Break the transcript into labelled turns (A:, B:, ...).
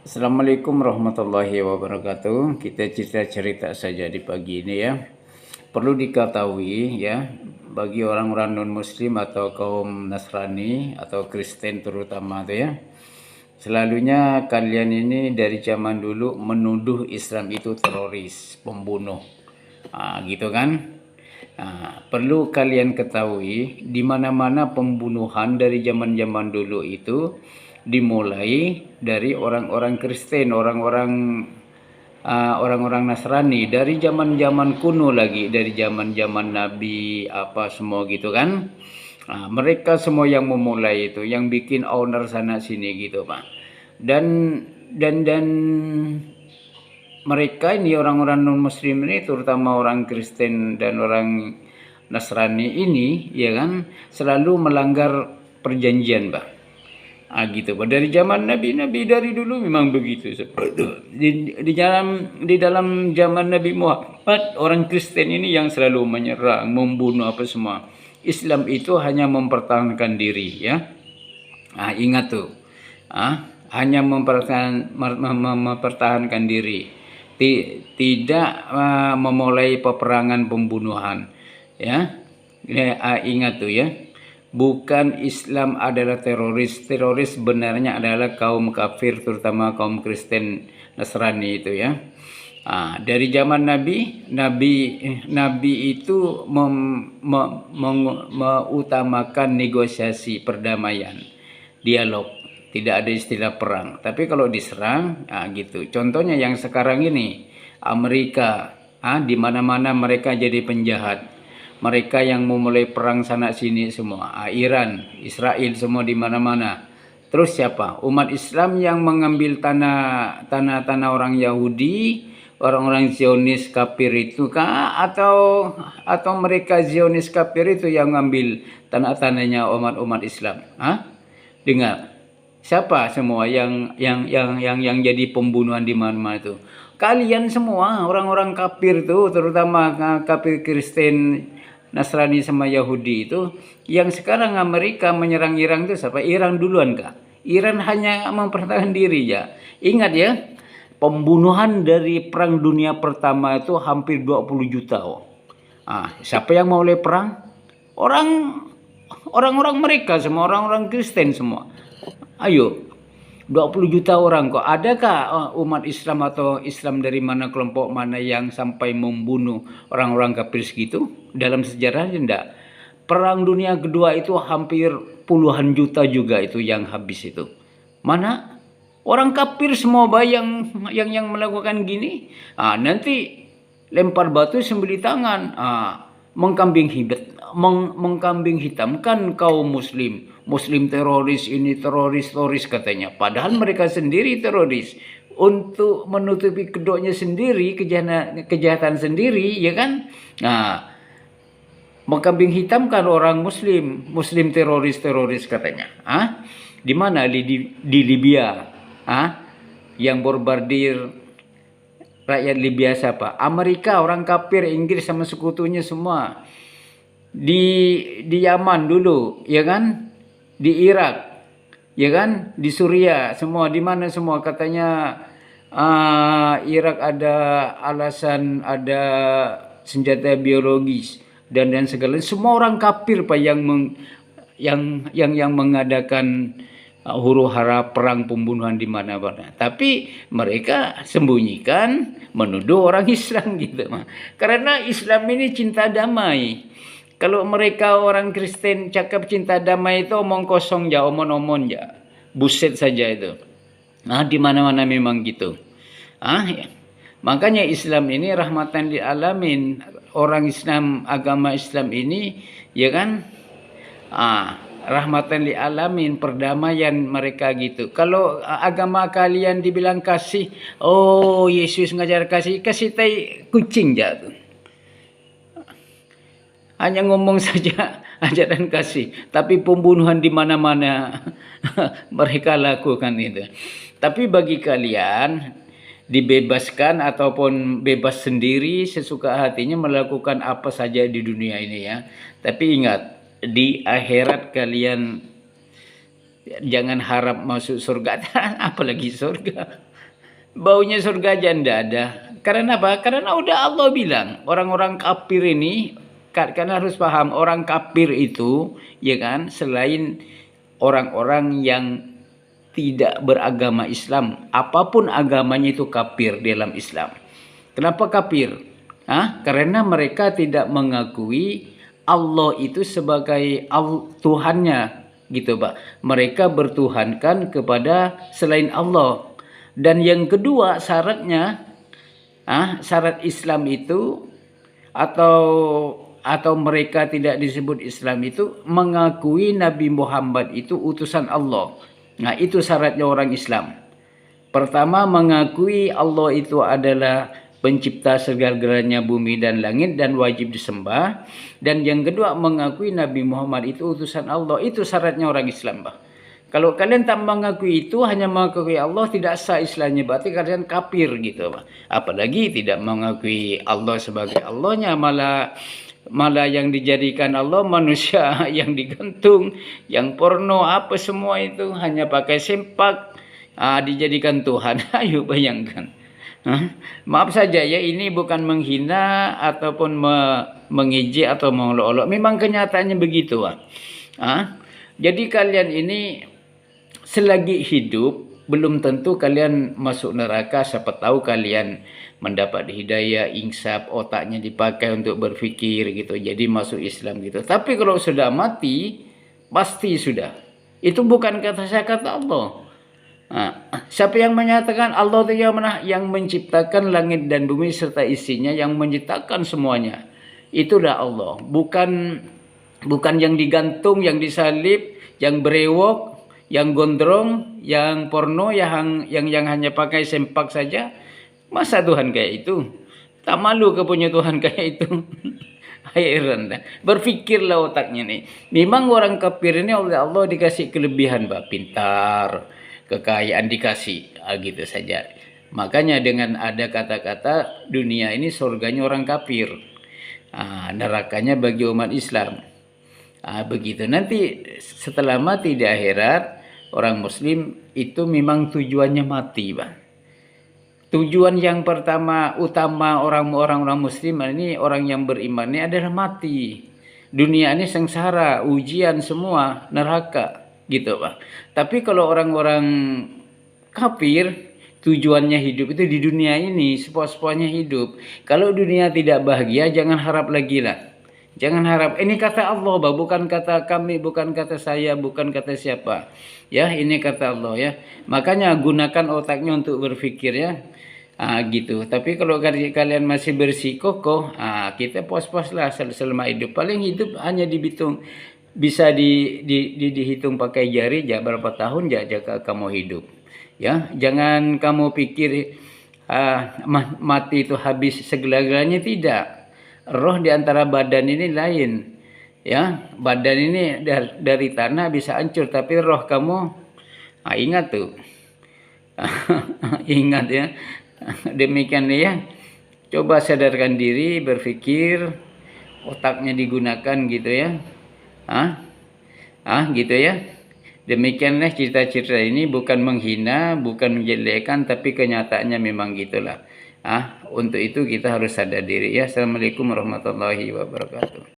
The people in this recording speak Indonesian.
A: Assalamualaikum warahmatullahi wabarakatuh. Kita cerita-cerita saja di pagi ini ya. Perlu diketahui ya, bagi orang-orang non-muslim atau kaum Nasrani atau Kristen terutama tuh ya. Selalunya kalian ini dari zaman dulu menuduh Islam itu teroris, pembunuh. Gitu kan? Perlu kalian ketahui di mana-mana pembunuhan dari zaman-zaman dulu itu dimulai dari orang-orang Kristen, orang-orang Nasrani dari zaman-zaman kuno lagi, dari zaman-zaman Nabi apa semua gitu kan. Mereka semua yang memulai itu, yang bikin owner sana sini gitu, Pak. Dan mereka ini orang-orang non muslim ini terutama orang Kristen dan orang Nasrani ini ya kan selalu melanggar perjanjian, Pak. Gitu, Pak. Dari zaman nabi-nabi dari dulu memang begitu seperti itu. Di dalam zaman Nabi Muhammad orang Kristen ini yang selalu menyerang, membunuh apa semua. Islam itu hanya mempertahankan diri ya. Ingat tuh. Hanya mempertahankan diri. Tidak memulai peperangan pembunuhan ya. Ingat tuh ya, bukan Islam adalah teroris. Teroris sebenarnya adalah kaum kafir, terutama kaum Kristen Nasrani itu ya. Dari zaman Nabi itu mengutamakan negosiasi, perdamaian, dialog. Tidak ada istilah perang. Tapi kalau diserang, gitu. Contohnya yang sekarang ini, Amerika, di mana-mana mereka jadi penjahat. Mereka yang memulai perang sana sini semua. Iran, Israel semua di mana-mana. Terus siapa? Umat Islam yang mengambil tanah orang Yahudi, orang-orang Zionis kafir itu kah? Atau mereka Zionis kafir itu yang mengambil tanah-tanahnya umat Islam? Dengar. Siapa semua yang jadi pembunuhan di mana-mana itu? Kalian semua orang-orang kafir itu, terutama kafir Kristen, Nasrani sama Yahudi itu, yang sekarang Amerika menyerang Iran itu siapa? Iran duluan kah? Iran hanya mempertahankan diri ya. Ingat ya, pembunuhan dari Perang Dunia Pertama itu hampir 20 juta. Siapa yang mau mulai perang? Orang-orang mereka semua, orang-orang Kristen semua. Ayo, 20 juta orang kok. Adakah umat Islam atau Islam dari mana, kelompok mana yang sampai membunuh orang-orang kafir segitu? Dalam sejarahnya enggak. Perang Dunia Kedua itu hampir puluhan juta juga itu yang habis itu. Mana? Orang kafir semua yang melakukan gini. Nanti lempar batu sembelih tangan. Mengkambing hitamkan kaum muslim teroris, ini teroris katanya, padahal mereka sendiri teroris untuk menutupi kedoknya sendiri, kejahatan sendiri ya kan. Mengkambing hitamkan orang muslim teroris katanya. Di mana? Di Libya, yang bombardir rakyat Libya siapa? Amerika, orang kafir, Inggris sama sekutunya semua. Di Yaman dulu, ya kan? Di Irak, ya kan? Di Suriah, semua di mana semua katanya Irak ada alasan, ada senjata biologis dan segala. Semua orang kafir Pak yang mengadakan huru-hara perang pembunuhan di mana-mana. Tapi mereka sembunyikan menuduh orang Islam gitu. Karena Islam ini cinta damai. Kalau mereka orang Kristen cakap cinta damai itu omong kosong ya, omong-omong ya. Buset saja itu. Di mana-mana memang gitu. Ya. Makanya Islam ini rahmatan lil alamin. Orang Islam, agama Islam ini ya kan? Rahmatan lil alamin, perdamaian mereka gitu. Kalau agama kalian dibilang kasih, Yesus ngajar kasih tai kucing jatuh. Hanya ngomong saja ajaran kasih, tapi pembunuhan di mana-mana mereka lakukan itu. Tapi bagi kalian dibebaskan ataupun bebas sendiri sesuka hatinya melakukan apa saja di dunia ini ya. Tapi ingat, di akhirat kalian Jangan harap masuk surga, apalagi surga. Baunya surga aja ndak ada. Karena apa? Karena udah Allah bilang, orang-orang kafir ini, karena harus paham, orang kafir itu, ya kan, selain orang-orang yang tidak beragama Islam, apapun agamanya itu kafir di dalam Islam. Kenapa kafir? Karena mereka tidak mengakui Allah itu sebagai Tuhannya, gitu Pak. Mereka bertuhankan kepada selain Allah. Dan yang kedua syaratnya, syarat Islam itu atau mereka tidak disebut Islam itu mengakui Nabi Muhammad itu utusan Allah. Nah, itu syaratnya orang Islam. Pertama, mengakui Allah itu adalah pencipta segala-galanya bumi dan langit dan wajib disembah. Dan yang kedua, mengakui Nabi Muhammad itu utusan Allah. Itu syaratnya orang Islam, Pak. Kalau kalian tak mengakui itu, hanya mengakui Allah, tidak sah Islamnya, berarti kalian kafir gitu, Pak. Apalagi tidak mengakui Allah sebagai Allahnya, malah yang dijadikan Allah manusia yang digantung, yang porno, apa semua itu hanya pakai sempak, dijadikan Tuhan. Ayo bayangkan. Maaf saja ya, ini bukan menghina ataupun mengejek atau mengolok-olok. Memang kenyataannya begitu, Pak. Jadi kalian ini selagi hidup belum tentu kalian masuk neraka. Siapa tahu kalian mendapat hidayah, insaf, otaknya dipakai untuk berpikir gitu, jadi masuk Islam gitu. Tapi kalau sudah mati, pasti sudah. Itu bukan kata saya, kata Allah. Siapa yang menyatakan Allah itu yang menciptakan langit dan bumi serta isinya, yang menciptakan semuanya, itulah Allah. Bukan yang digantung, yang disalib, yang berewok, yang gondrong, yang porno, yang hanya pakai sempak saja. Masa Tuhan kayak itu? Tak malu ke punya Tuhan kayak itu? Heran dah. Berpikirlah otaknya nih. Memang orang kafir ini oleh Allah dikasih kelebihan, Pak. Pintar, kekayaan dikasih, gitu saja. Makanya dengan ada kata-kata dunia ini surganya orang kafir, nerakanya bagi umat Islam. Begitu. Nanti setelah mati di akhirat, orang Muslim itu memang tujuannya mati, Pak. Tujuan yang utama orang-orang Muslim ini, orang yang beriman ini adalah mati. Dunia ini sengsara, ujian semua, neraka, gitu, Pak. Tapi kalau orang-orang kafir, tujuannya hidup itu di dunia ini, sepuas-puasnya hidup. Kalau dunia tidak bahagia, jangan harap lagi lah. Jangan harap. Ini kata Allah, Pak, bukan kata kami, bukan kata saya, bukan kata siapa. Ya, ini kata Allah ya. Makanya gunakan otaknya untuk berpikir ya. Gitu. Tapi kalau kalian masih bersikukuh, kita puas-puas lah selama hidup. Paling hidup hanya dihitung, bisa dihitung pakai jari, ya berapa tahun jika kamu hidup. Ya, jangan kamu pikir mati itu habis segala-galanya, tidak. Roh di antara badan ini lain. Ya, badan ini dari tanah bisa hancur, tapi roh kamu, ingat tuh. Ingat ya. Demikian ya. Coba sadarkan diri, berpikir, otaknya digunakan gitu ya. Gitu ya. Demikianlah cerita-cerita ini, bukan menghina, bukan menjelekkan, tapi kenyataannya memang gitulah. Untuk itu kita harus sadar diri ya. Assalamualaikum warahmatullahi wabarakatuh.